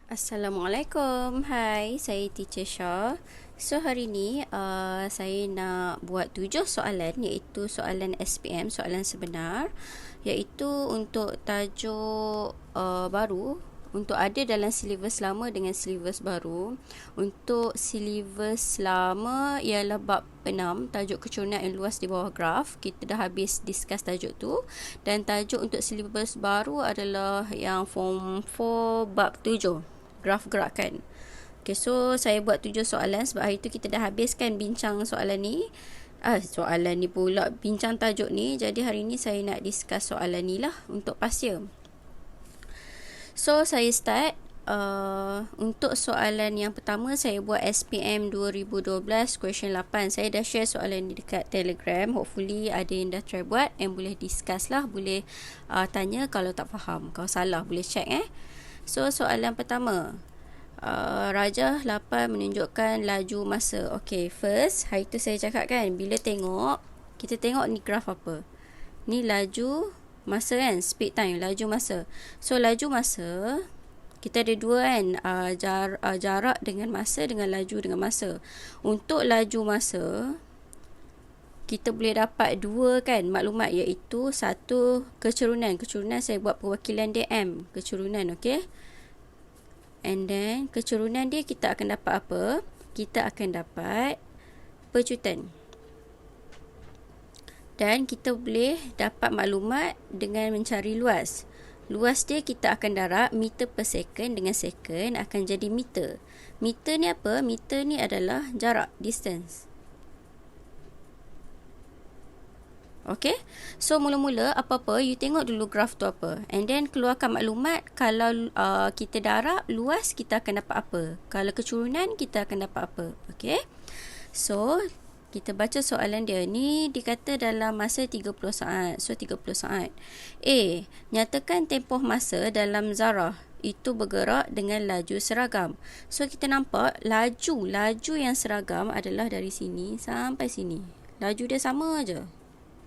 Assalamualaikum. Hai, saya Teacher Shah. So hari ni saya nak buat 7 soalan, iaitu soalan SPM, soalan sebenar, iaitu untuk tajuk baru, untuk ada dalam silibus lama dengan silibus baru. Untuk silibus lama ialah bab 6, tajuk kecurangan yang luas di bawah graf. Kita dah habis discuss tajuk tu. Dan tajuk untuk silibus baru adalah yang form 4 bab 7, graf gerakan. Okay, so saya buat 7 soalan sebab hari tu kita dah habiskan bincang soalan ni. Soalan ni pula, bincang tajuk ni. Jadi hari ni saya nak discuss soalan ni lah untuk pasia. So saya start. Untuk soalan yang pertama, saya buat SPM 2012 question 8. Saya dah share soalan ni dekat Telegram. Hopefully ada yang dah try buat and boleh discuss lah. Boleh tanya kalau tak faham. Kalau salah boleh check So soalan pertama, Rajah 8 menunjukkan laju masa. Okay, first, hari tu saya cakap kan, bila kita tengok ni graf apa. Ni laju masa kan, speed time, laju masa. So laju masa, kita ada dua kan, jarak dengan masa dengan laju dengan masa. Untuk laju masa, kita boleh dapat dua kan maklumat, iaitu satu kecurunan. Kecurunan saya buat perwakilan dia M, kecurunan, okay. And then kecurunan dia kita akan dapat apa? Kita akan dapat pecutan. Dan kita boleh dapat maklumat dengan mencari luas. Luas dia kita akan darab meter per second dengan second akan jadi meter. Meter ni apa? Meter ni adalah jarak, distance. Okay, so mula-mula apa-apa, you tengok dulu graf tu apa, and then keluarkan maklumat. Kalau kita darab luas, kita akan dapat apa. Kalau kecurunan, kita akan dapat apa. Okay, so kita baca soalan dia. Ni dikata dalam masa 30 saat. So 30 saat. A, nyatakan tempoh masa dalam zarah itu bergerak dengan laju seragam. So kita nampak laju yang seragam adalah dari sini sampai sini. Laju dia sama aja.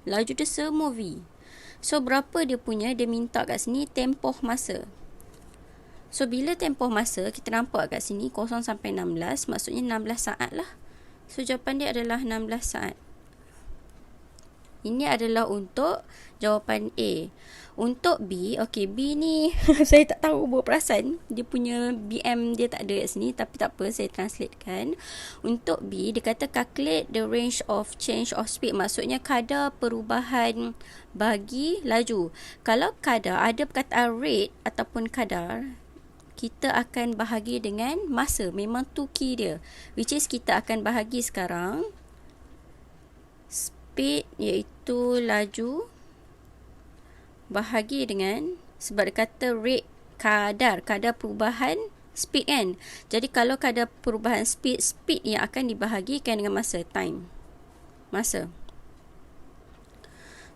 Laju dia semua V. So berapa dia punya? Dia minta kat sini tempoh masa. So bila tempoh masa, kita nampak kat sini 0 sampai 16, maksudnya 16 saat lah. So jawapan dia adalah 16 saat. Ini adalah untuk jawapan A. Untuk B, okay, B ni saya tak tahu, berperasan dia punya BM dia tak ada kat sini, tapi tak apa, saya translatekan. Untuk B, dia kata calculate the range of change of speed, maksudnya kadar perubahan bagi laju. Kalau kadar, ada perkataan rate ataupun kadar, kita akan bahagi dengan masa. Memang tu key dia, which is kita akan bahagi sekarang speed iaitu laju bahagi dengan, sebab dia kata rate, kadar perubahan speed kan. Jadi kalau kadar perubahan speed yang akan dibahagikan dengan masa, time, masa.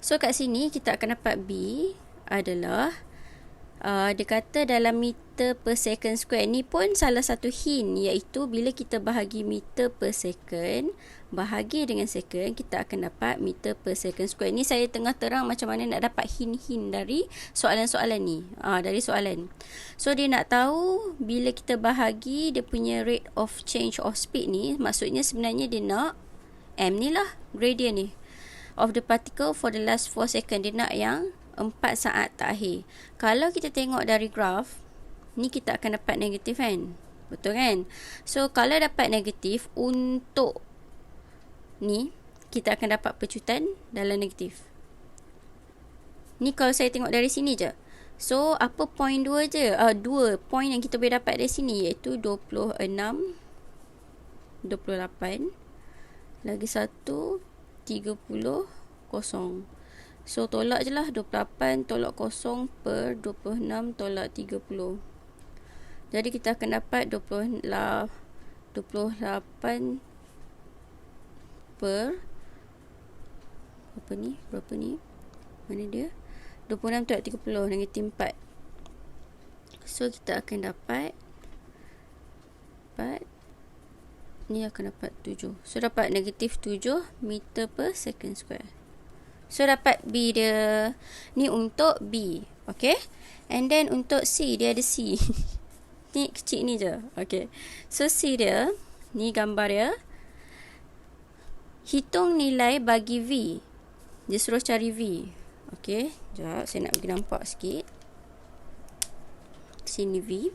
So kat sini kita akan dapat B adalah dia kata dalam meter per second square. Ni pun salah satu hint, iaitu bila kita bahagi meter per second bahagi dengan second, kita akan dapat meter per second square. Ni saya tengah terang macam mana nak dapat hint-hint dari soalan-soalan ni, dari soalan. So dia nak tahu bila kita bahagi dia punya rate of change of speed ni, maksudnya sebenarnya dia nak M ni lah, gradient ni, of the particle for the last 4 second. Dia nak yang 4 saat terakhir. Kalau kita tengok dari graf ni, kita akan dapat negatif kan, betul kan? So kalau dapat negatif, untuk ni kita akan dapat pecutan dalam negatif. Ni kalau saya tengok dari sini je. So apa point 2 je, 2 point yang kita boleh dapat dari sini, iaitu 26, 28 lagi 1, 30, 0. So tolak je lah, 28 tolak 0 per 26 tolak 30. Jadi kita akan dapat 28 per berapa ni? Mana dia? 26 tolak 30 negatif 4. So kita akan dapat 4, ni akan dapat 7. So dapat negatif 7 meter per second square. So dapat B dia. Ni untuk B. Okay. And then untuk C, dia ada C. ni kecil ni je. Okay. So C dia, ni gambar dia. Hitung nilai bagi V. Dia suruh cari V. Okay. Sekejap, saya nak bagi nampak sikit. Sini V.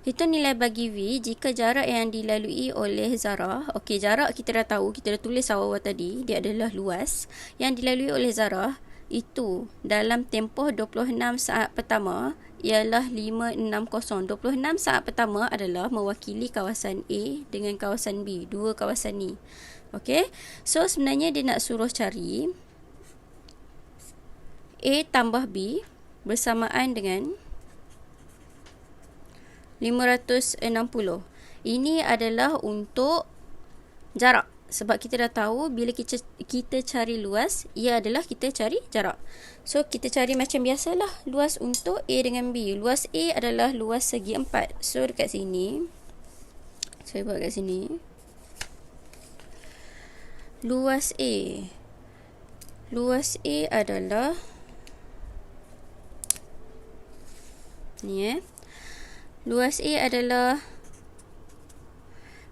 Hitung nilai bagi V jika jarak yang dilalui oleh Zarah. Okey, jarak kita dah tahu, kita dah tulis awal-awal tadi, dia adalah luas. Yang dilalui oleh Zarah itu dalam tempoh 26 saat pertama ialah 560. 26 saat pertama adalah mewakili kawasan A dengan kawasan B, dua kawasan ni. Okey. So sebenarnya dia nak suruh cari A tambah B bersamaan dengan 560. Ini adalah untuk jarak. Sebab kita dah tahu bila kita cari luas, ia adalah kita cari jarak. So kita cari macam biasalah, luas untuk A dengan B. Luas A adalah luas segi 4. So dekat sini, saya buat kat sini. Luas A. Luas A adalah ni luas A adalah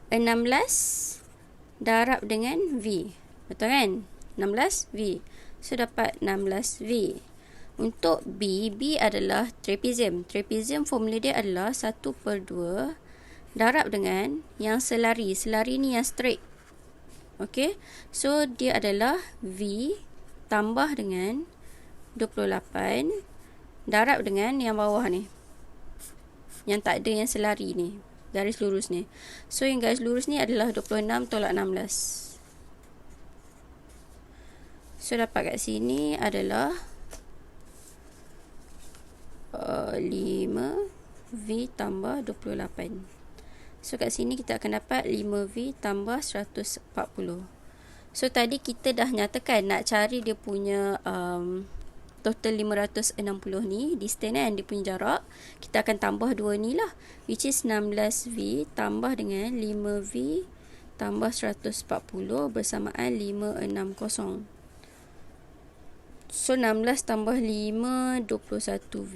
16 darab dengan V. Betul kan? 16 V. So dapat 16 V. Untuk B, B adalah trapezium. Trapezium formula dia adalah 1/2 darab dengan yang selari. Selari ni yang straight. Okey. So dia adalah V tambah dengan 28 darab dengan yang bawah ni. Yang tak ada yang selari ni. Garis lurus ni. So yang garis lurus ni adalah 26 tolak 16. So dapat kat sini adalah 5 V tambah 28. So kat sini kita akan dapat 5V tambah 140. So tadi kita dah nyatakan nak cari dia punya total 560 ni, distance kan, dia punya jarak. Kita akan tambah dua ni lah, which is 16V tambah dengan 5V tambah 140 bersamaan 560. So 16 tambah 5, 21V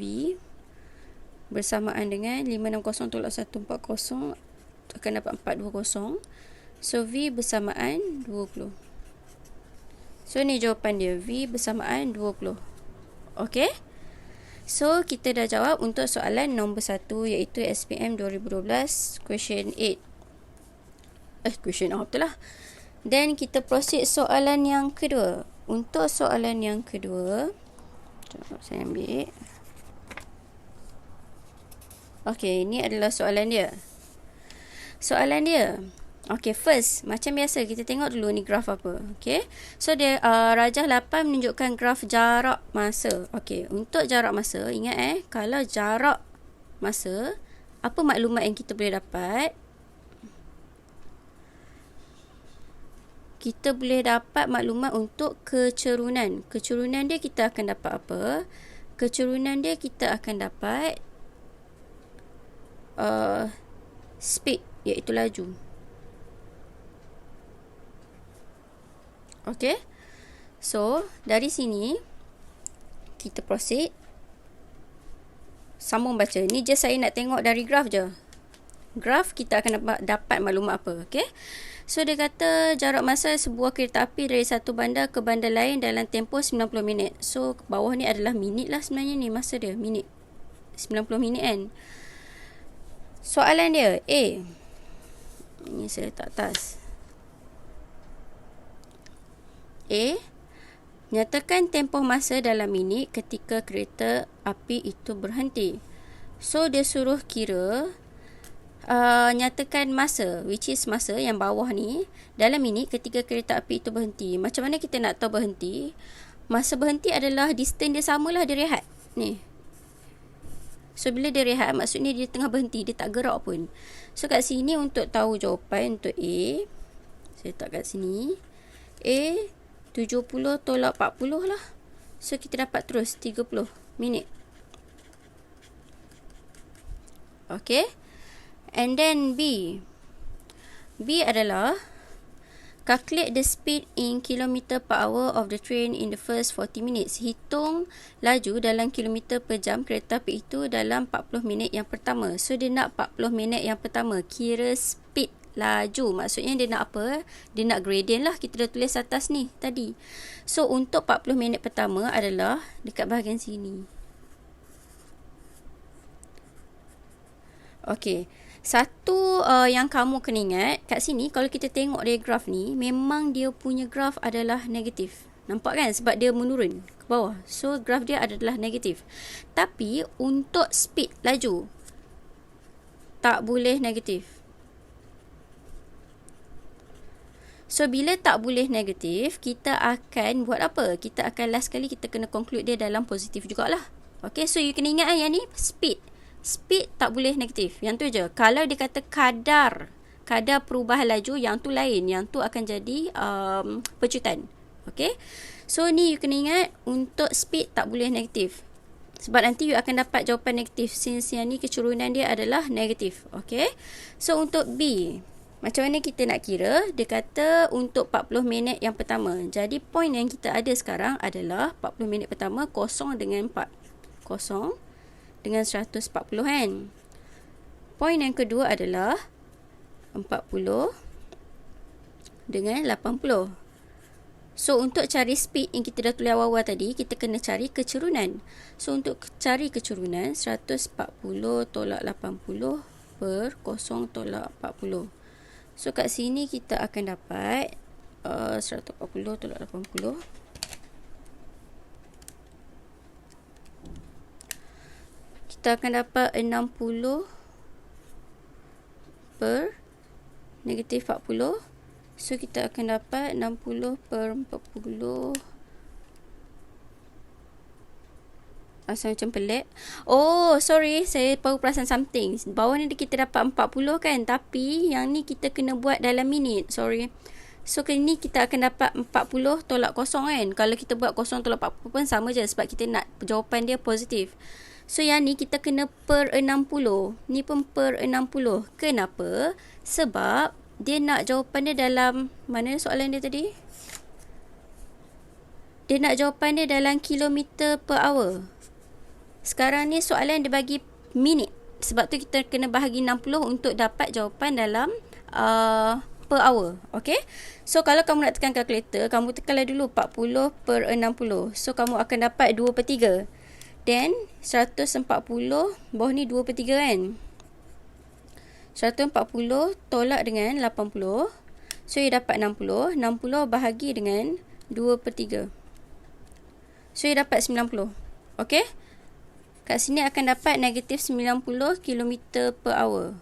bersamaan dengan 560 tolak 140 akan dapat 420. So V bersamaan 20. So ni jawapan dia, V bersamaan 20. Okey. So kita dah jawab untuk soalan nombor 1, iaitu SPM 2012 question 8. Question betul lah. Then kita proceed soalan yang kedua. Untuk soalan yang kedua, saya ambil. Okey, ini adalah soalan dia. Soalan dia. Okey, first, macam biasa kita tengok dulu ni graf apa. Okey. So dia rajah 8 menunjukkan graf jarak masa. Okey, untuk jarak masa, ingat kalau jarak masa, apa maklumat yang kita boleh dapat? Kita boleh dapat maklumat untuk kecerunan. Kecerunan dia kita akan dapat apa? Kecerunan dia kita akan dapat speed, iaitu laju. Okey. So, dari sini kita proceed. Sambung baca. Ni je saya nak tengok dari graf je. Graf kita akan dapat maklumat apa. Okey. So, dia kata jarak masa sebuah kereta api dari satu bandar ke bandar lain dalam tempoh 90 minit. So, bawah ni adalah minit lah sebenarnya ni. Masa dia minit. 90 minit kan. Soalan dia, A. Ini saya letak atas. A. Nyatakan tempoh masa dalam minit ketika kereta api itu berhenti. So, dia suruh kira nyatakan masa, which is masa yang bawah ni dalam minit ketika kereta api itu berhenti. Macam mana kita nak tahu berhenti? Masa berhenti adalah distance dia samalah, dia rehat ni. So bila dia rehat, maksudnya dia tengah berhenti, dia tak gerak pun. So kat sini untuk tahu jawapan untuk A, saya letak kat sini, A 70 tolak 40 lah. So kita dapat terus 30 minit. Okay. And then B. B adalah Calculate the speed in kilometer per hour of the train in the first 40 minutes. Hitung laju dalam kilometer per jam kereta api itu dalam 40 minit yang pertama. So, dia nak 40 minit yang pertama. Kira speed laju. Maksudnya dia nak apa? Dia nak gradient lah. Kita dah tulis atas ni tadi. So, untuk 40 minit pertama adalah dekat bahagian sini. Okey. Satu yang kamu kena ingat, kat sini kalau kita tengok dia graf ni, memang dia punya graf adalah negatif. Nampak kan? Sebab dia menurun ke bawah. So, graf dia adalah negatif. Tapi, untuk speed laju, tak boleh negatif. So, bila tak boleh negatif, kita akan buat apa? Kita akan last kali kita kena conclude dia dalam positif jugalah. Okay, so you kena ingat yang ni speed. Speed tak boleh negatif. Yang tu je. Kalau dia kata kadar perubahan laju, yang tu lain. Yang tu akan jadi pecutan. Okay. So, ni you kena ingat, untuk speed tak boleh negatif. Sebab nanti you akan dapat jawapan negatif. Since yang ni kecurunan dia adalah negatif. Okay. So, untuk B, macam mana kita nak kira? Dia kata untuk 40 minit yang pertama. Jadi, point yang kita ada sekarang adalah 40 minit pertama kosong dengan 4. Kosong dengan 140 kan. Point yang kedua adalah 40 dengan 80. So, untuk cari speed yang kita dah tulis awal-awal tadi, kita kena cari kecurunan. So, untuk cari kecurunan, 140 tolak 80 per 0 tolak 40. So, kat sini kita akan dapat 140 tolak 80. Kita akan dapat 60 per negatif 40. So, kita akan dapat 60 per 40. Asal macam pelik. Oh, sorry. Saya baru perasan something. Bawah ni kita dapat 40 kan. Tapi, yang ni kita kena buat dalam minit. Sorry. So, ni kita akan dapat 40 tolak 0 kan. Kalau kita buat 0 tolak 40 pun sama je. Sebab kita nak jawapan dia positif. So, yang ni kita kena per 60. Ni pun per 60. Kenapa? Sebab dia nak jawapan dia dalam, mana soalan dia tadi? Dia nak jawapan dia dalam kilometer per hour. Sekarang ni soalan dia bagi minit. Sebab tu kita kena bahagi 60 untuk dapat jawapan dalam per hour. Okay? So, kalau kamu nak tekan kalkulator, kamu tekanlah dulu 40 per 60. So, kamu akan dapat 2 per 3. Then, 140, bawah ni 2 per 3 kan? 140 tolak dengan 80. So, you dapat 60. 60 bahagi dengan 2 per 3. So, you dapat 90. Okay? Kat sini akan dapat negatif 90 km per hour.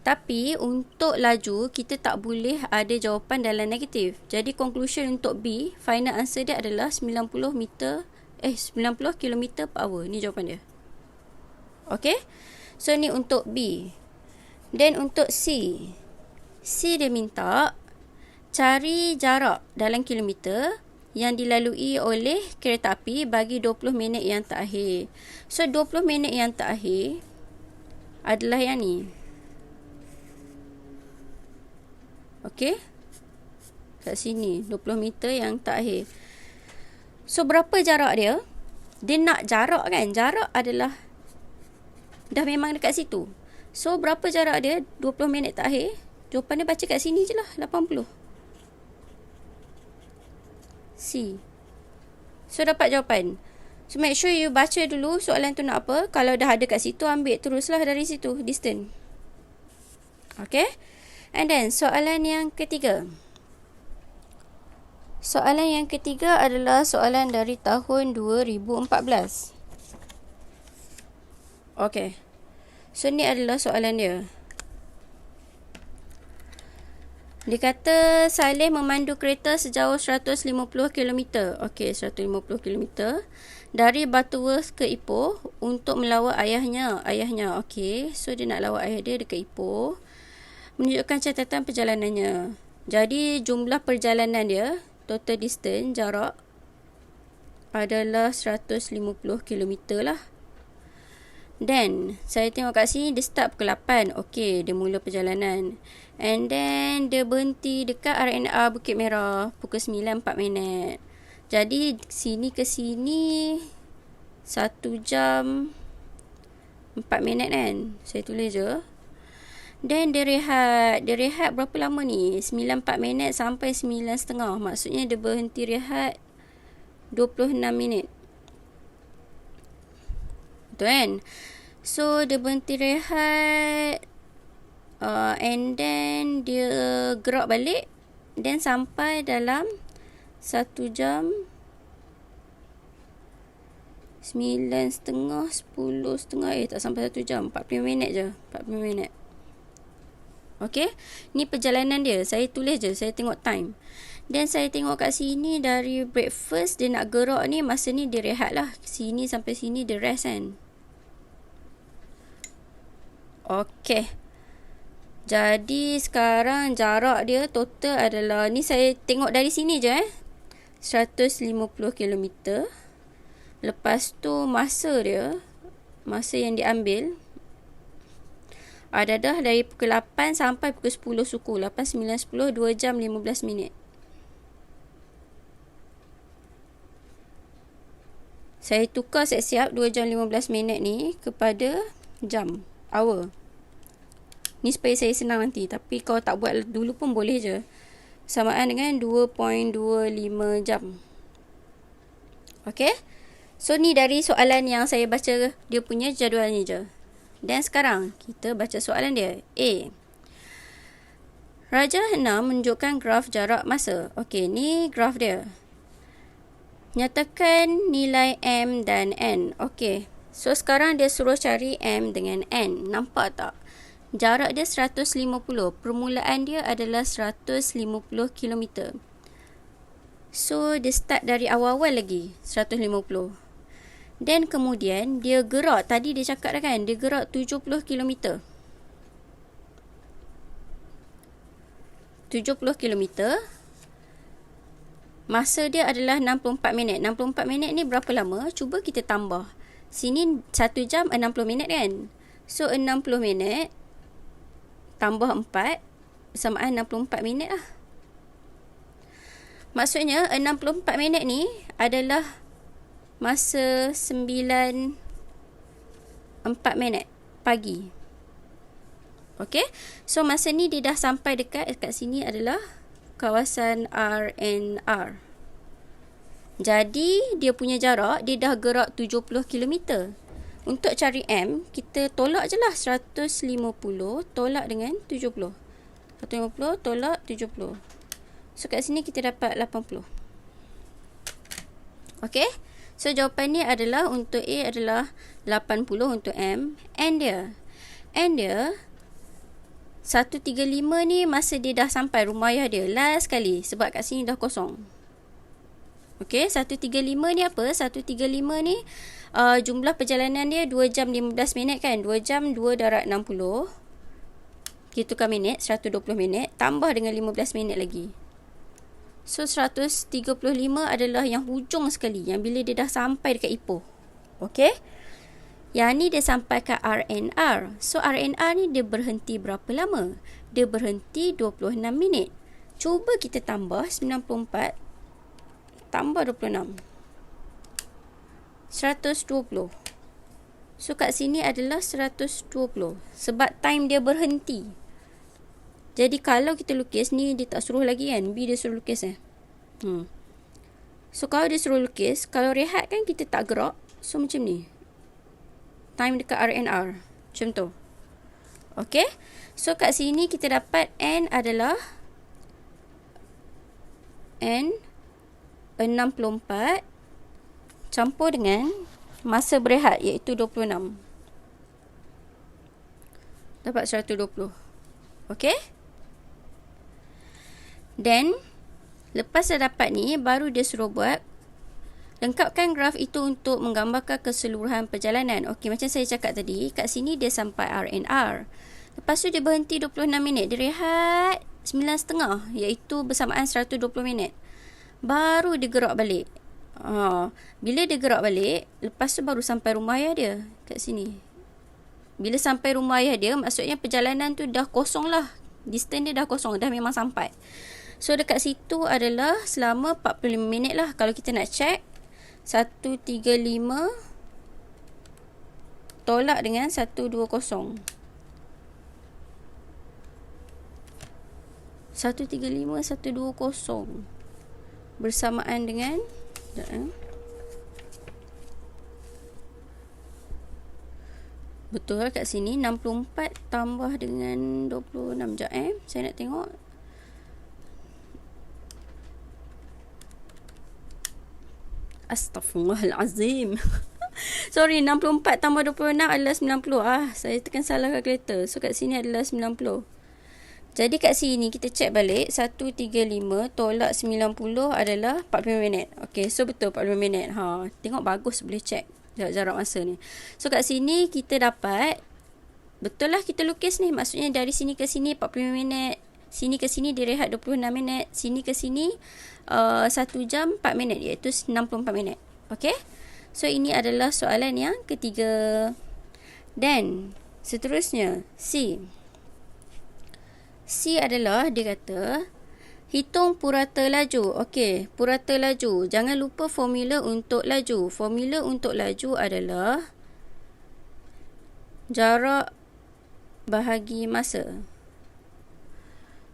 Tapi, untuk laju, kita tak boleh ada jawapan dalam negatif. Jadi, conclusion untuk B, final answer dia adalah 90 km per hour. Ni jawapan dia. Okay? So, ni untuk B. Then, untuk C. C dia minta cari jarak dalam kilometer yang dilalui oleh kereta api bagi 20 minit yang terakhir. So, 20 minit yang terakhir adalah yang ni. Okay? Kat sini, 20 meter yang terakhir. So, berapa jarak dia? Dia nak jarak kan? Jarak adalah dah memang dekat situ. So, berapa jarak dia? 20 minit terakhir. Jawapan dia baca kat sini je lah. 80. C. So, dapat jawapan. So, make sure you baca dulu soalan tu nak apa. Kalau dah ada kat situ, ambil teruslah dari situ. Distance. Okay? And then, soalan yang ketiga. Soalan yang ketiga adalah soalan dari tahun 2014. Okay. So, ni adalah soalan dia. Dia kata Saleh memandu kereta sejauh 150 km. Okay, 150 km. Dari Butterworth ke Ipoh untuk melawat ayahnya. Okay. So, dia nak lawat ayah dia dekat Ipoh. Menunjukkan catatan perjalanannya. Jadi, jumlah perjalanan dia, total distance, jarak, adalah 150 km lah. Then saya tengok kat sini dia start pukul 8. Okey, dia mula perjalanan. And then dia berhenti dekat RNR Bukit Merah pukul 9.04. Jadi sini ke sini 1 jam 4 minit kan. Saya tulis je. Then dia rehat. Dia rehat berapa lama ni? 9.4 minit sampai 9.30. Maksudnya dia berhenti rehat 26 minit. Betul kan? So dia berhenti rehat, and then dia gerak balik, then sampai dalam 1 jam 9.30, 10.30, tak sampai 1 jam, 40 minit je, 40 minit. Okay, ni perjalanan dia. Saya tulis je, saya tengok time. Dan saya tengok kat sini dari breakfast dia nak gerak ni, masa ni dia rehat lah. Sini sampai sini dia rest kan. Okay. Jadi sekarang jarak dia total adalah, ni saya tengok dari sini je 150 km. Lepas tu masa dia, masa yang diambil ada dah dari pukul 8 sampai pukul 10 suku. 8, 9, 10, 2 jam 15 minit. Saya tukar siap-siap 2 jam 15 minit ni kepada jam, hour. Ni supaya saya senang nanti. Tapi kalau tak buat dulu pun boleh je. Samaan dengan 2.25 jam. Okay. So ni dari soalan yang saya baca dia punya jadual ni je. Dan sekarang kita baca soalan dia. A. Rajah 6 menunjukkan graf jarak masa. Okay, ni graf dia. Nyatakan nilai M dan N. Okay. So sekarang dia suruh cari M dengan N. Nampak tak? Jarak dia 150. Permulaan dia adalah 150 km. So dia start dari awal-awal lagi 150. Dan kemudian dia gerak. Tadi dia cakap dah kan, dia gerak 70 km. 70 km. Masa dia adalah 64 minit. 64 minit ni berapa lama? Cuba kita tambah. Sini 1 jam 60 minit kan? So 60 minit tambah 4 bersamaan 64 minit lah. Maksudnya 64 minit ni adalah masa 9.4 minit pagi. Okay. So masa ni dia dah sampai dekat sini adalah kawasan RNR. Jadi dia punya jarak dia dah gerak 70 km. Untuk cari M, kita tolak je lah 150 tolak dengan 70. 150 tolak 70. So kat sini kita dapat 80. Okay. So jawapan ni adalah untuk A adalah 80 untuk M. N dia 135 ni masa dia dah sampai rumah ayah dia. Last kali sebab kat sini dah kosong. Okay, 135 ni apa? 135 ni jumlah perjalanan dia 2 jam 15 minit kan? 2 jam 2 darab 60. Kita tukar minit, 120 minit. Tambah dengan 15 minit lagi. So, 135 adalah yang hujung sekali. Yang bila dia dah sampai dekat Ipoh. Okay? Yang ni dia sampai ke RNR. So, RNR ni dia berhenti berapa lama? Dia berhenti 26 minit. Cuba kita tambah 94 tambah 26. 120. So kat sini adalah 120. Sebab time dia berhenti. Jadi kalau kita lukis ni dia tak suruh lagi kan. B dia suruh lukis So kalau dia suruh lukis, kalau rehat kan kita tak gerak. So macam ni. Time dekat RNR. Macam tu. Okay. So kat sini kita dapat N adalah N 64 campur dengan masa berehat iaitu 26. Dapat 120. Okey? Then lepas dah dapat ni baru dia suruh buat lengkapkan graf itu untuk menggambarkan keseluruhan perjalanan. Okey, macam saya cakap tadi, kat sini dia sampai RNR. Lepas tu dia berhenti 26 minit. Dia rehat 9.30 iaitu bersamaan 120 minit. Baru dia gerak balik. Bila dia gerak balik, lepas tu baru sampai rumah ayah dia kat sini. Bila sampai rumah ayah dia, maksudnya perjalanan tu dah kosong lah. Distance dia dah kosong, dah memang sampai. So dekat situ adalah selama 45 minit lah. Kalau kita nak check 135 tolak dengan 120. 135 120 bersamaan dengan betul kat sini 64 tambah dengan 26. Sekejap saya nak tengok. Astaghfirullahalazim. Sorry, 64 tambah 26 adalah 90. Saya tekan salah kalkulator. So kat sini adalah 90. Jadi kat sini kita check balik 135 tolak 90 adalah 45 minit. Okey, so betul 45 minit. Tengok bagus boleh check jarak masa ni. So kat sini kita dapat betul lah kita lukis ni. Maksudnya dari sini ke sini 45 minit. Sini ke sini direhat 26 minit. Sini ke sini 1 jam 4 minit iaitu 64 minit. Okey. So ini adalah soalan yang ketiga. Dan seterusnya C. C adalah dia kata hitung purata laju. Okey, purata laju. Jangan lupa formula untuk laju. Formula untuk laju adalah jarak bahagi masa.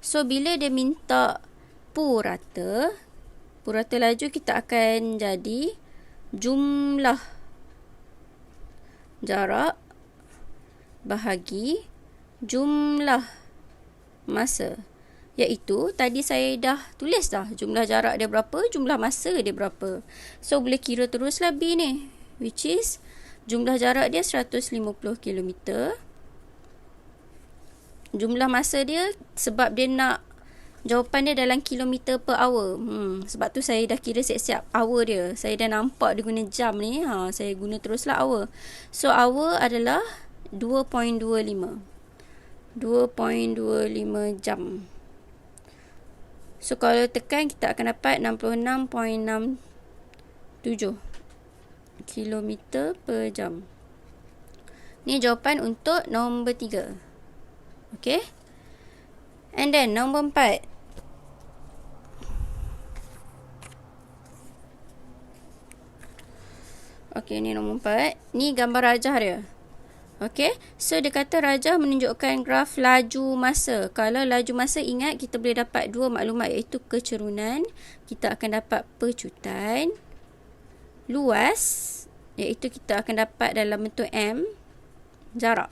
So, bila dia minta purata laju kita akan jadi jumlah jarak bahagi jumlah masa. Iaitu tadi saya dah tulis dah jumlah jarak dia berapa, jumlah masa dia berapa. So boleh kira teruslah B ni, which is jumlah jarak dia 150 km. Jumlah masa dia sebab dia nak jawapan dia dalam kilometer per hour. Sebab tu saya dah kira siap-siap hour dia. Saya dah nampak dia guna jam ni. Saya guna teruslah hour. So hour adalah 2.25 jam. So kalau tekan kita akan dapat 66.67 km per jam. Ni jawapan untuk nombor 3. Okay. And then nombor 4. Okay, ni nombor 4. Ni gambar rajah dia. Okay, so dia kata rajah menunjukkan graf laju masa. Kalau laju masa, ingat kita boleh dapat dua maklumat iaitu kecerunan. Kita akan dapat pecutan. Luas, iaitu kita akan dapat dalam bentuk M. Jarak.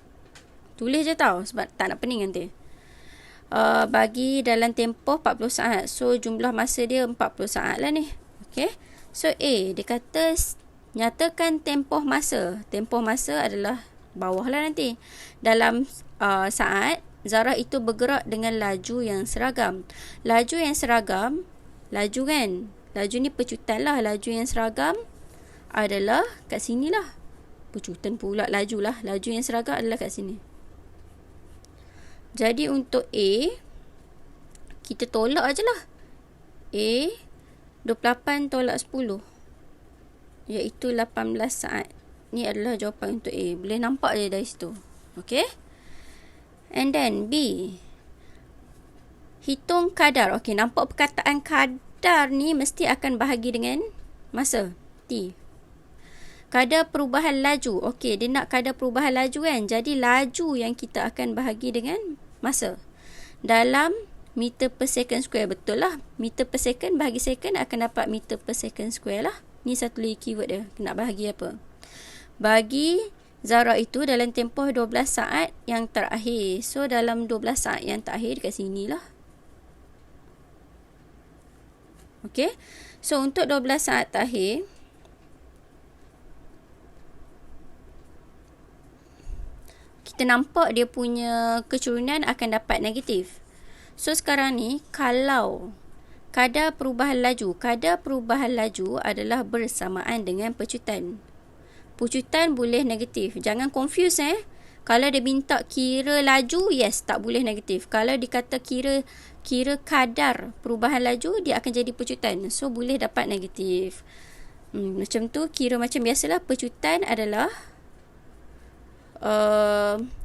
Tulis je tau sebab tak nak pening nanti. Bagi dalam tempoh 40 saat. So jumlah masa dia 40 saat lah ni. Okay, so A, dia kata nyatakan tempoh masa. Tempoh masa adalah bawah lah nanti. Dalam saat, zarah itu bergerak dengan laju yang seragam. Laju yang seragam, laju kan? Laju ni pecutan lah. Laju yang seragam adalah kat sini lah. Pecutan pula laju lah. Laju yang seragam adalah kat sini. Jadi untuk A, kita tolak je lah. A, 28 tolak 10. Iaitu 18 saat. Ni adalah jawapan untuk A. Boleh nampak je dari situ. Okay. And then B. Hitung kadar. Okay, nampak perkataan kadar ni mesti akan bahagi dengan masa. T. Kadar perubahan laju. Okay, dia nak kadar perubahan laju kan. Jadi laju yang kita akan bahagi dengan masa. Dalam meter per second square. Betul lah. Meter per second bahagi second akan dapat meter per second square lah. Ni satu lagi keyword dia. Nak bahagi apa? Bagi zarah itu dalam tempoh 12 saat yang terakhir. So dalam 12 saat yang terakhir dekat sini lah. Okay. So untuk 12 saat terakhir, kita nampak dia punya kecerunan akan dapat negatif. So sekarang ni kalau kadar perubahan laju adalah bersamaan dengan pecutan. Pecutan boleh negatif. Jangan confuse Kalau dia minta kira laju, yes, tak boleh negatif. Kalau dikata kira kadar perubahan laju, dia akan jadi pecutan. So boleh dapat negatif. Macam tu, kira macam biasalah. Pecutan adalah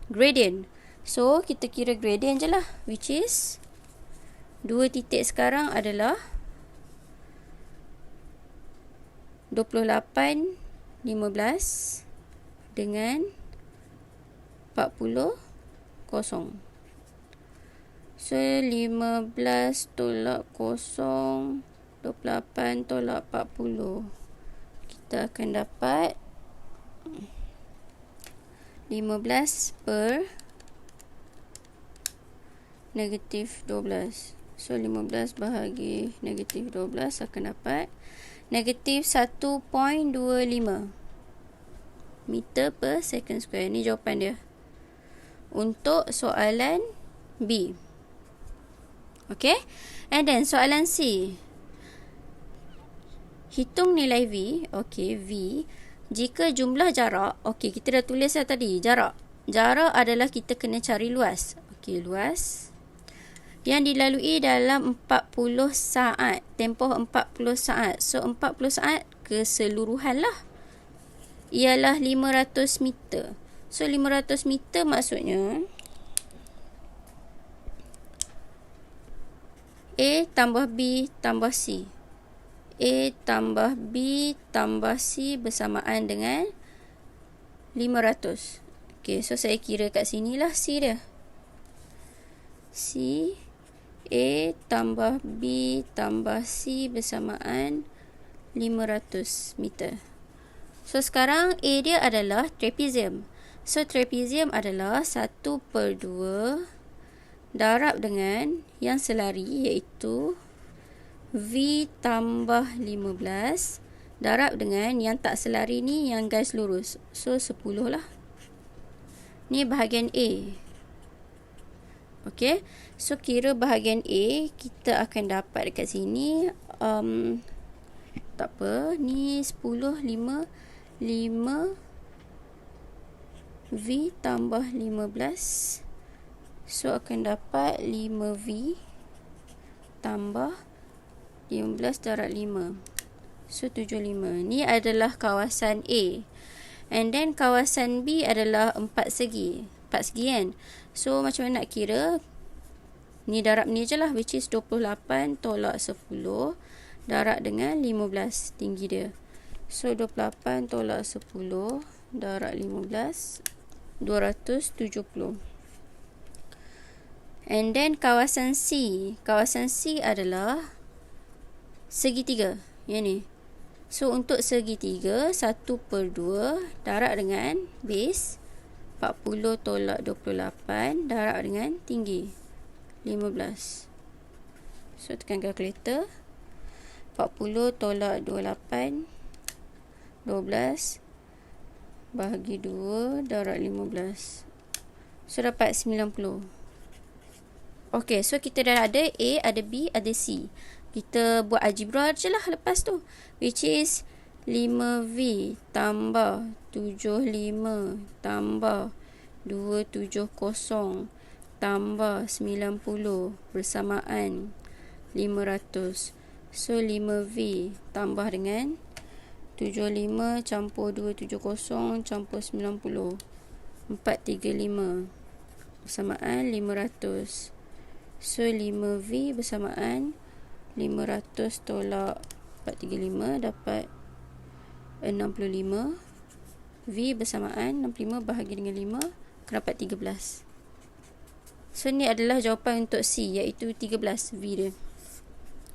gradient. So kita kira gradient je lah, which is 2 titik sekarang adalah 28, 15 dengan 40, kosong. So 15 tolak kosong, 28 tolak 40. Kita akan dapat 15 per negatif 12. So 15 bahagi negatif 12 akan dapat negatif 1.25 meter per second square. Ni jawapan dia untuk soalan B. Okay, and then soalan C. Hitung nilai V. Okay, V jika jumlah jarak. Okay, kita dah tulis dah tadi jarak. Jarak adalah kita kena cari luas. Okay, luas yang dilalui dalam 40 saat, tempoh 40 saat. So 40 saat keseluruhan lah ialah 500 meter. So 500 meter maksudnya A tambah B tambah C. A tambah B tambah C bersamaan dengan 500. Okay, so saya kira kat sini lah C dia. C, A tambah B tambah C bersamaan 500 meter. So sekarang A dia adalah trapezium. So trapezium adalah 1/2 darab dengan yang selari iaitu V tambah 15 darab dengan yang tak selari ni yang garis lurus. So 10 lah. Ni bahagian A. Okay, so kira bahagian A kita akan dapat dekat sini tak apa, ni 10, 5 V tambah 15. So akan dapat 5V tambah 15 darab 5. So 75. Ni adalah kawasan A. And then kawasan B adalah 4 segi. 4 segi kan. So macam mana nak kira? Ni darab ni je lah, which is 28 tolak 10 darab dengan 15 tinggi dia. So 28 tolak 10 darab 15, 270. And then kawasan C. Kawasan C adalah segitiga. Yang ni. So untuk segitiga 1/2 darab dengan base 40 tolak 28 darab dengan tinggi 15. So tekan kalkulator. 40 tolak 28 12 bahagi 2 darab 15. So dapat 90. Okay, so kita dah ada A, ada B, ada C. Kita buat algebra je lah lepas tu, which is 5V tambah 75 tambah 270 tambah 90 bersamaan 500. So 5V tambah dengan 75 campur 270 campur 90, 435 bersamaan 500. So 5V bersamaan 500 tolak 435 dapat 65. V bersamaan 65 bahagi dengan 5 akan dapat 13. So ni adalah jawapan untuk C, iaitu 13 V dia.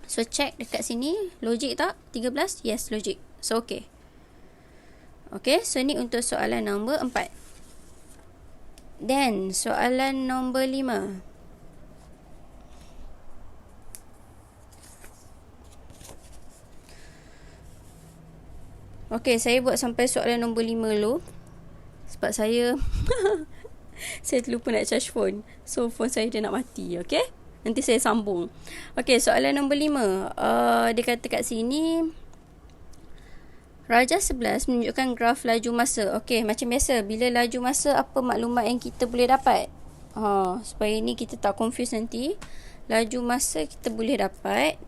So check dekat sini, logik tak? 13? Yes, logik. So okay. Okay, so ni untuk soalan nombor 4. Then soalan nombor 5. Okay, saya buat sampai soalan nombor 5 dulu. Sebab saya saya terlupa nak charge phone. So phone saya dah nak mati. Okay, nanti saya sambung. Okay, soalan nombor 5. Dia kata kat sini Rajah 11 menunjukkan graf laju masa. Okay, macam biasa, bila laju masa, apa maklumat yang kita boleh dapat? Supaya ni kita tak confuse nanti. Laju masa kita boleh dapat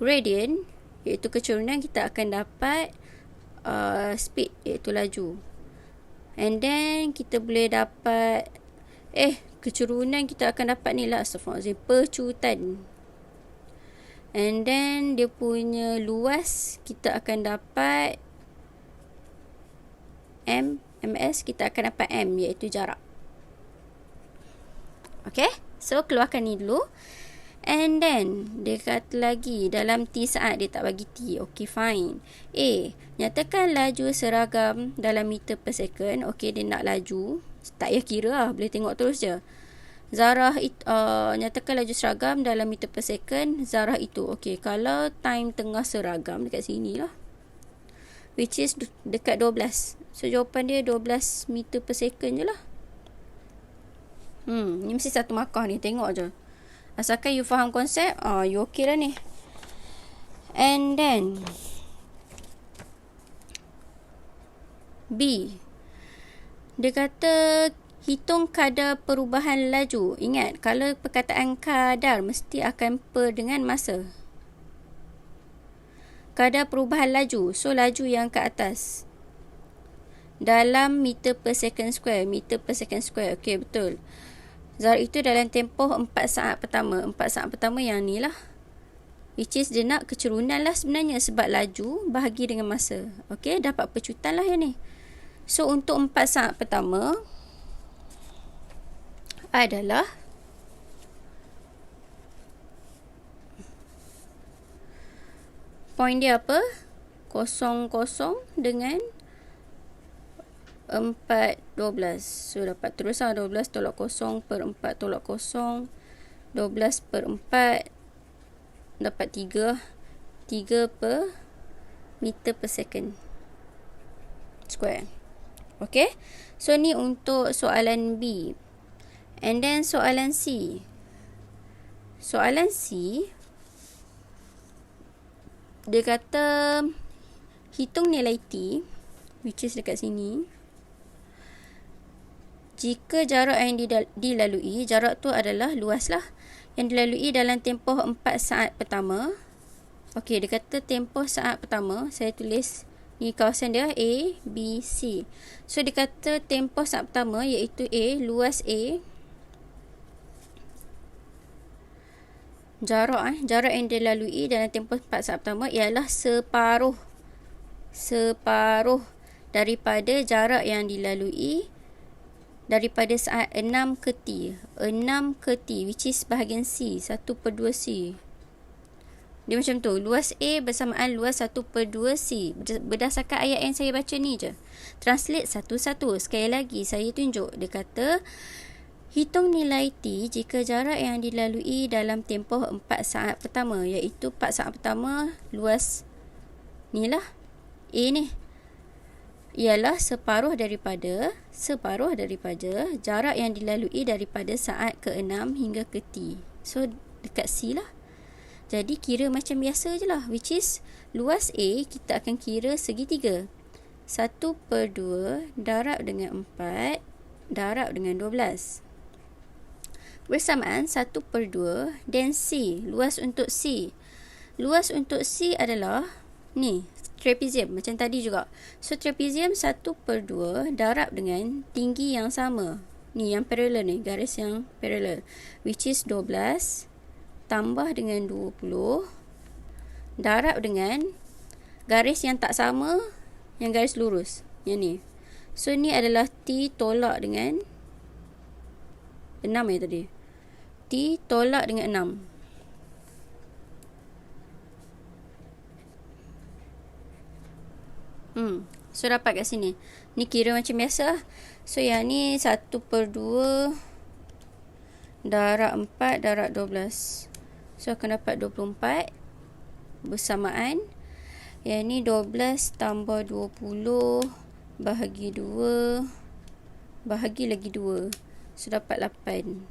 gradient, iaitu kecurunan, kita akan dapat speed, iaitu laju. And then kita boleh dapat kecurunan kita akan dapat ni lah, astagfirullahaladzim, pecutan. And then dia punya luas kita akan dapat ms, kita akan dapat m, iaitu jarak. Okay, so keluarkan ni dulu. And then dia kata lagi dalam T saat dia tak bagi T. Okay, fine. Nyatakan laju seragam dalam meter per second. Okay, dia nak laju, tak payah kira lah, boleh tengok terus je. Zarah nyatakan laju seragam dalam meter per second. Zarah itu, okay, kalau time tengah seragam dekat sini lah, which is dekat 12. So jawapan dia 12 meter per second je lah. Ni mesti satu markah ni, tengok je. Asalkan you faham konsep, you okay lah ni. And then B, dia kata hitung kadar perubahan laju. Ingat, kalau perkataan kadar mesti akan per dengan masa. Kadar perubahan laju, so laju yang ke atas dalam meter per second square. Meter per second square, okay, betul. Zarah itu dalam tempoh 4 saat pertama. 4 saat pertama yang ni lah, which is dia nak kecurunan lah sebenarnya, sebab laju bahagi dengan masa. Okay, dapat pecutan lah yang ni. So untuk 4 saat pertama adalah point dia apa? 0,0 dengan 4,12. So dapat terus lah, 12 tolak 0 per 4 tolak 0. 12 per 4 dapat 3. 3 per meter per second square. Okay, so ni untuk soalan B. And then soalan C. Soalan C, dia kata hitung nilai T, which is dekat sini. Jika jarak yang dilalui, jarak tu adalah luas lah, yang dilalui dalam tempoh 4 saat pertama. Okey, dia kata tempoh saat pertama, saya tulis ni kawasan dia A, B, C. So dia kata tempoh saat pertama iaitu A, luas A. Jarak yang dilalui dalam tempoh 4 saat pertama ialah separuh daripada jarak yang dilalui daripada saat 6 ke T. 6 ke T, which is bahagian C, 1/2 C. Dia macam tu, luas A bersamaan luas 1/2 C. Berdasarkan ayat yang saya baca ni je. Translate satu-satu. Sekali lagi saya tunjuk. Dia kata hitung nilai T jika jarak yang dilalui dalam tempoh 4 saat pertama, iaitu 4 saat pertama luas ni lah, A ni, ialah separuh daripada jarak yang dilalui daripada saat ke-6 hingga ke T. So dekat C lah. Jadi kira macam biasa je lah, which is luas A kita akan kira segitiga. 1/2 darab dengan 4 darab dengan 12 bersamaan 1/2 dan C. Luas untuk C adalah ni, trapezium macam tadi juga. So trapezium 1/2 darab dengan tinggi yang sama, ni yang parallel ni, garis yang parallel, which is 12 tambah dengan 20 darab dengan garis yang tak sama, yang garis lurus, yang ni. So ni adalah T tolak dengan 6 tadi. T tolak dengan 6. So dapat kat sini. Ni kira macam biasa. So yang ni 1/2 darab 4 darab 12. So akan dapat 24 bersamaan. Yang ni 12 tambah 20 bahagi 2 bahagi lagi 2. So dapat 8.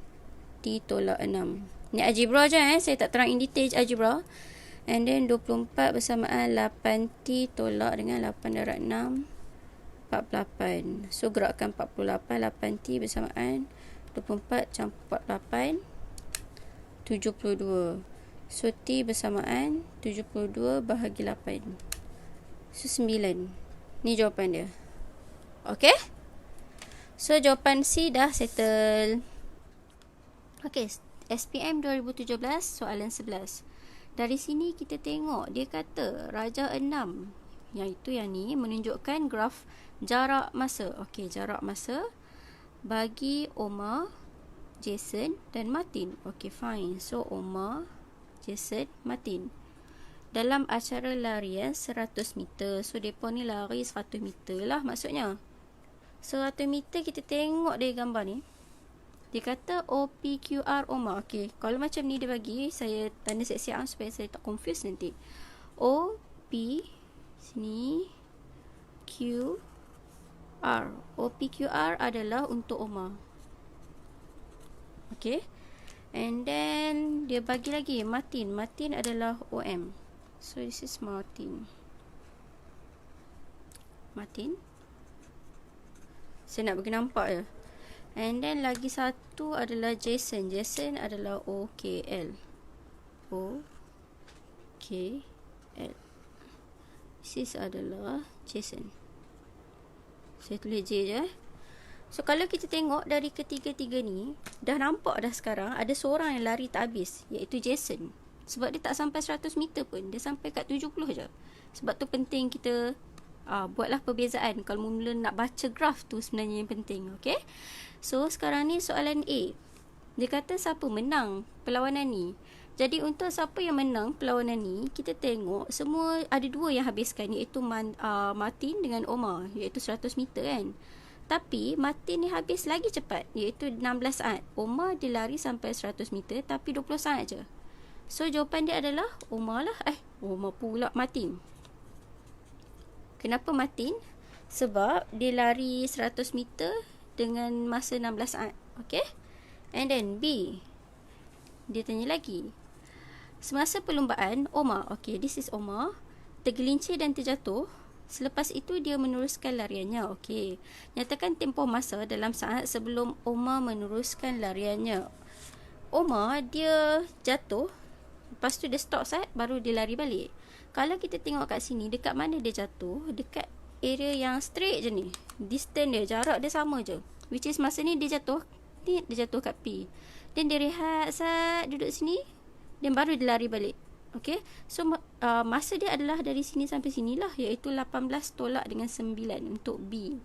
T tolak 6. Ni algebra je saya tak terang in detail algebra. And then 24 bersamaan 8T tolak dengan 8 darab 6, 48. So gerakkan 48, 8T bersamaan 24 campur 48, 72. So T bersamaan 72 bahagi 8. So 9. Ni jawapan dia. Okay. So jawapan C dah settle. Okay, SPM 2017 soalan 11. Dari sini kita tengok dia kata Raja 6, iaitu yang ni menunjukkan graf jarak masa. Okay, jarak masa bagi Omar, Jason dan Martin. Okay, fine. So Omar, Jason, Martin dalam acara larian 100 meter. So mereka ni lari 100 meter lah maksudnya. 100 meter kita tengok dari gambar ni. Dia kata OPQR Omar. Okay, kalau macam ni dia bagi, saya tanda siap-siap supaya saya tak confuse nanti. OP sini QR. OPQR adalah untuk Omar. Okay. And then dia bagi lagi Martin. Martin adalah OM. So this is Martin. Martin. Saya nak bagi nampak je. And then lagi satu adalah Jason. Jason adalah OKL. OKL. This adalah Jason. Saya tulis J je. So kalau kita tengok dari ketiga-tiga ni, dah nampak dah sekarang ada seorang yang lari tak habis, iaitu Jason. Sebab dia tak sampai 100 meter pun, dia sampai kat 70 je. Sebab tu penting kita buatlah perbezaan. Kalau mula nak baca graf tu sebenarnya yang penting. Okay. So sekarang ni soalan A. Dia kata siapa menang perlawanan ni. Jadi untuk siapa yang menang perlawanan ni, kita tengok semua ada dua yang habiskan, iaitu Martin dengan Omar, iaitu 100 meter kan. Tapi Martin ni habis lagi cepat, iaitu 16 saat. Omar dia lari sampai 100 meter tapi 20 saat je. So jawapan dia adalah Omar lah. Omar pula Martin. Kenapa Martin? Sebab dia lari 100 meter dengan masa 16 saat. Okay. And then B. Dia tanya lagi. Semasa perlumbaan, Omar, okay, this is Omar, tergelincir dan terjatuh. Selepas itu dia meneruskan lariannya. Okey. Nyatakan tempoh masa dalam saat sebelum Omar meneruskan lariannya. Omar dia jatuh, lepas tu dia stop saat, baru dia lari balik. Kalau kita tengok kat sini, dekat mana dia jatuh? Dekat area yang straight je ni. Distance dia, jarak dia sama je. Which is masa ni dia jatuh kat P. Dan dia rehat saat duduk sini, dan baru dia lari balik. Okay, so masa dia adalah dari sini sampai sini lah, iaitu 18 tolak dengan 9 untuk B.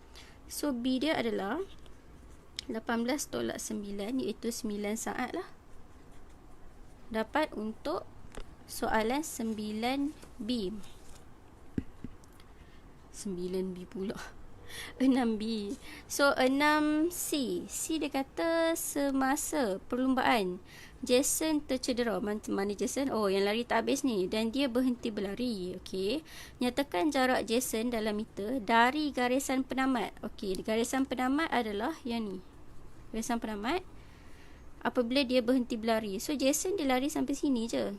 So B dia adalah 18 tolak 9, iaitu 9 saat lah. Dapat untuk soalan 9B. 9B pula. 6B. So 6C. C dia kata semasa perlumbaan Jason tercedera. Mana Jason? Oh, yang lari tak habis ni. Dan dia berhenti berlari. Okey. Nyatakan jarak Jason dalam meter dari garisan penamat. Okey, garisan penamat adalah yang ni. Garisan penamat apabila dia berhenti berlari. So Jason dia lari sampai sini je.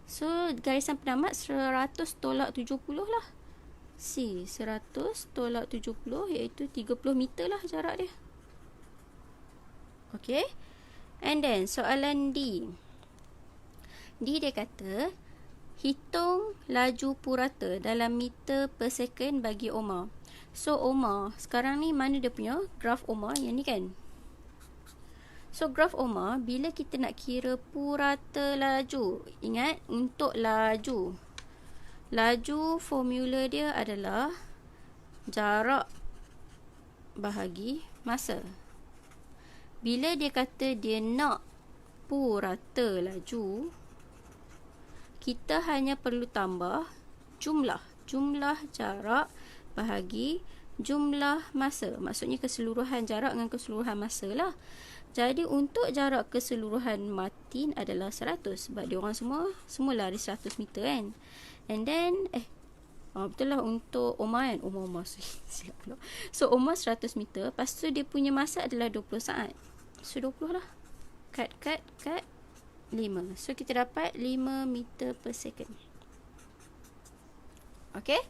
So garisan penamat 100 tolak 70 lah. C 100 tolak 70, iaitu 30 meter lah jarak dia. Okay. And then soalan D. D dia kata hitung laju purata dalam meter per second bagi Omar. So Omar sekarang ni mana dia punya graf Omar yang ni kan. So graf Omar, bila kita nak kira purata laju, ingat untuk laju formula dia adalah jarak bahagi masa. Bila dia kata dia nak purata laju, kita hanya perlu tambah jumlah jarak bahagi jumlah masa. Maksudnya keseluruhan jarak dengan keseluruhan masa lah. Jadi untuk jarak keseluruhan Martin adalah 100, sebab dia orang semua lari 100 meter kan. And then betul lah untuk Omar kan. Omar silap pula. So Omar 100 meter, lepas tu dia punya masa adalah 20 saat. So 20 lah. Cut 5. So kita dapat 5 meter per second. Okay.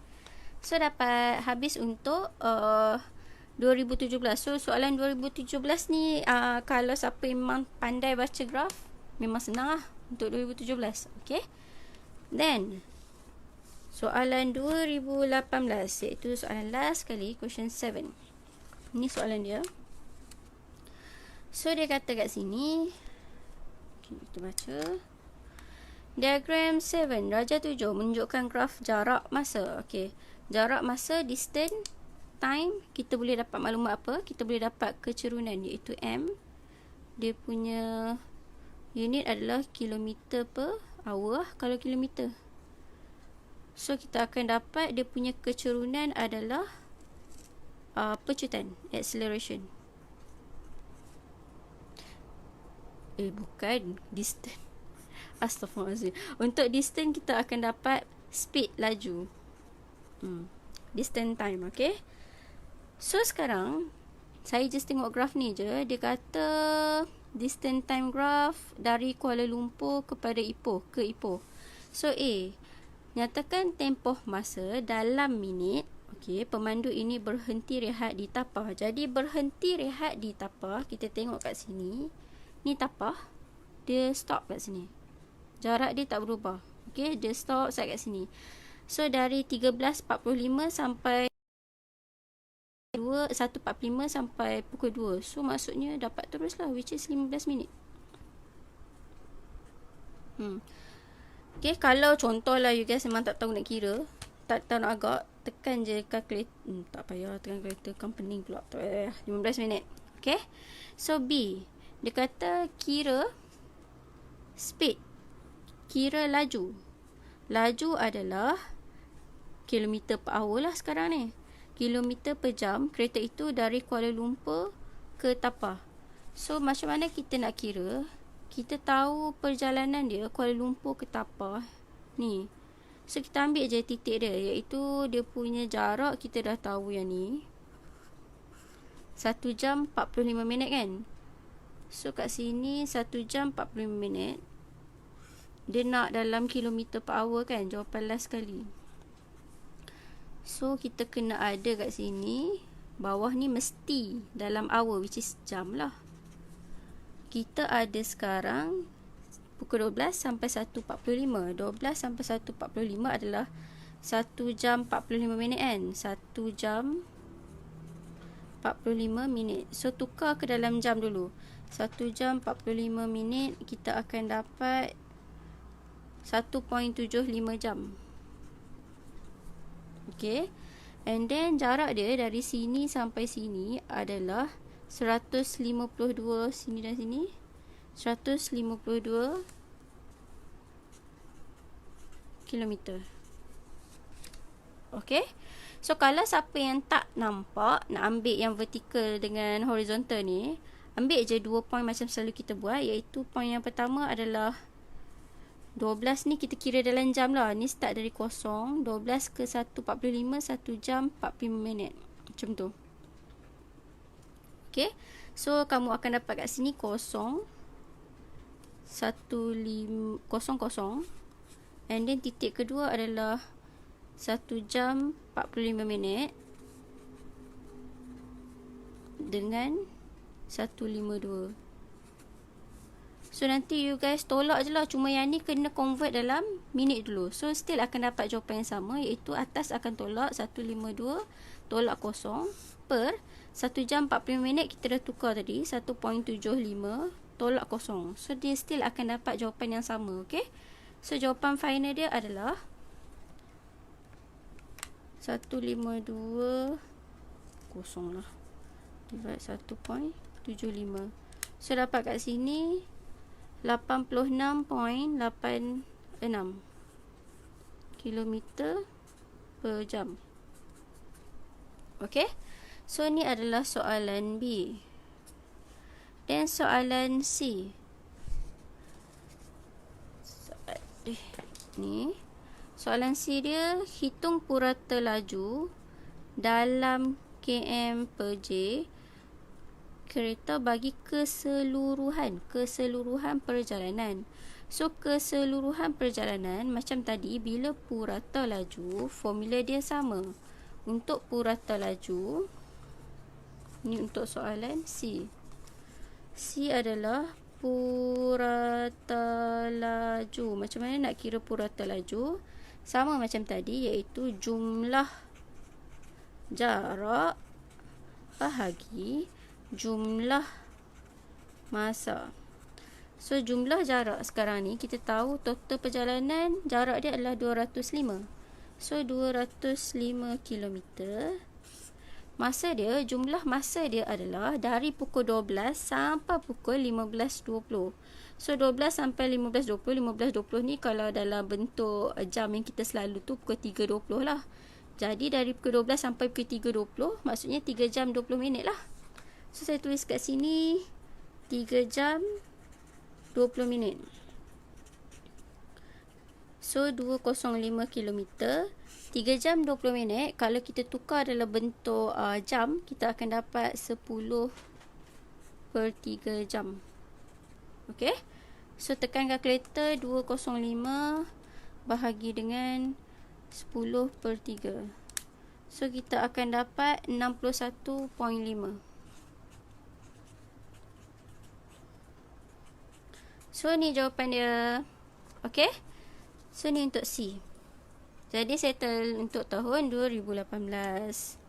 So dapat habis untuk 2017. So soalan 2017 ni kalau siapa memang pandai baca graf, memang senang lah untuk 2017. Okay. Then Soalan 2018, iaitu soalan last sekali, question 7. Ini soalan dia. So, dia kata kat sini, okay, kita baca. Diagram 7, darjah 7 menunjukkan graf jarak masa. Okay, jarak masa, distance, time. Kita boleh dapat maklumat apa? Kita boleh dapat kecerunan, iaitu M. Dia punya unit adalah kilometer per hour kalau kilometer. So, kita akan dapat dia punya kecerunan adalah pecutan, acceleration. Bukan, distance. Astaghfirullahaladzim. Untuk distance, kita akan dapat speed, laju. Distance, time, okay? So, sekarang, saya just tengok graf ni je. Dia kata distance time graph dari Kuala Lumpur kepada Ipoh, ke Ipoh. So, nyatakan tempoh masa dalam minit. Okey, pemandu ini berhenti rehat di tapah. Jadi berhenti rehat di tapah, kita tengok kat sini. Ni tapah. Dia stop kat sini. Jarak dia tak berubah. Okey, dia stop kat sini. So dari 13.45 sampai 1.45 sampai pukul 2. So maksudnya dapat teruslah, which is 15 minit. Okay, kalau contohlah you guys memang tak tahu nak kira, tak tahu nak agak, tekan je calculator. Tak payah tekan calculator, company pula. Tak payah, 15 minit. Okay, so B, dia kata kira speed, kira laju. Laju adalah kilometer per hour lah sekarang ni. Kilometer per jam, kereta itu dari Kuala Lumpur ke Tapah. So macam mana kita nak kira? Kita tahu perjalanan dia Kuala Lumpur ke Tapah ni. So kita ambil je titik dia, iaitu dia punya jarak kita dah tahu yang ni 1 jam 45 minit kan. So kat sini 1 jam 45 minit. Dia nak dalam kilometer per hour kan, jawapan last sekali. So kita kena ada kat sini, bawah ni mesti dalam hour, which is jam lah. Kita ada sekarang pukul 12 sampai 1.45. 12 sampai 1.45 adalah 1 jam 45 minit kan. 1 jam 45 minit. So tukar ke dalam jam dulu. 1 jam 45 minit kita akan dapat 1.75 jam. Okay. And then jarak dia dari sini sampai sini adalah 152, sini dan sini 152 kilometer. Okay. So kalau siapa yang tak nampak, nak ambil yang vertikal dengan horizontal ni, ambil je 2 point macam selalu kita buat, iaitu point yang pertama adalah 12 ni kita kira dalam jam lah. Ni start dari kosong, 12 ke 1.45, 1 jam 45 minit. Macam tu. Okay. So kamu akan dapat kat sini kosong 1500. And then titik kedua adalah 1 jam 45 minit dengan 152. So nanti you guys tolak je lah. Cuma yang ni kena convert dalam minit dulu. So still akan dapat jawapan yang sama, iaitu atas akan tolak 152 tolak kosong per 1 jam 45 minit kita dah tukar tadi 1.75 tolak kosong. So dia still akan dapat jawapan yang sama. Okay. So jawapan final dia adalah 152 kosong lah divide 1.75. So dapat kat sini 86.86 kilometer per jam. Okay. So ni adalah soalan B. Dan soalan C. Ni soalan C dia, hitung purata laju dalam km per J kereta bagi keseluruhan perjalanan. So keseluruhan perjalanan macam tadi, bila purata laju formula dia sama. Untuk purata laju ni, untuk soalan C, C adalah purata laju. Macam mana nak kira purata laju? sama macam tadi, iaitu jumlah jarak bahagi jumlah masa. So jumlah jarak sekarang ni kita tahu total perjalanan jarak dia adalah 205. So 205 kilometer. Masa dia, jumlah masa dia adalah dari pukul 12 sampai pukul 15.20. So 12 sampai 15.20. 15.20 ni kalau dalam bentuk jam yang kita selalu tu pukul 3.20 lah. Jadi dari pukul 12 sampai pukul 3.20, maksudnya 3 jam 20 minit lah. So saya tulis kat sini 3 jam 20 minit. So 205 km, 3 jam 20 minit. Kalau kita tukar dalam bentuk jam, kita akan dapat 10 per 3 jam. Okay. So tekan kalkulator, 205 bahagi dengan 10 per 3. So kita akan dapat 61.5. So ni jawapan dia. Okay. So ni untuk C. Jadi settle untuk tahun 2018.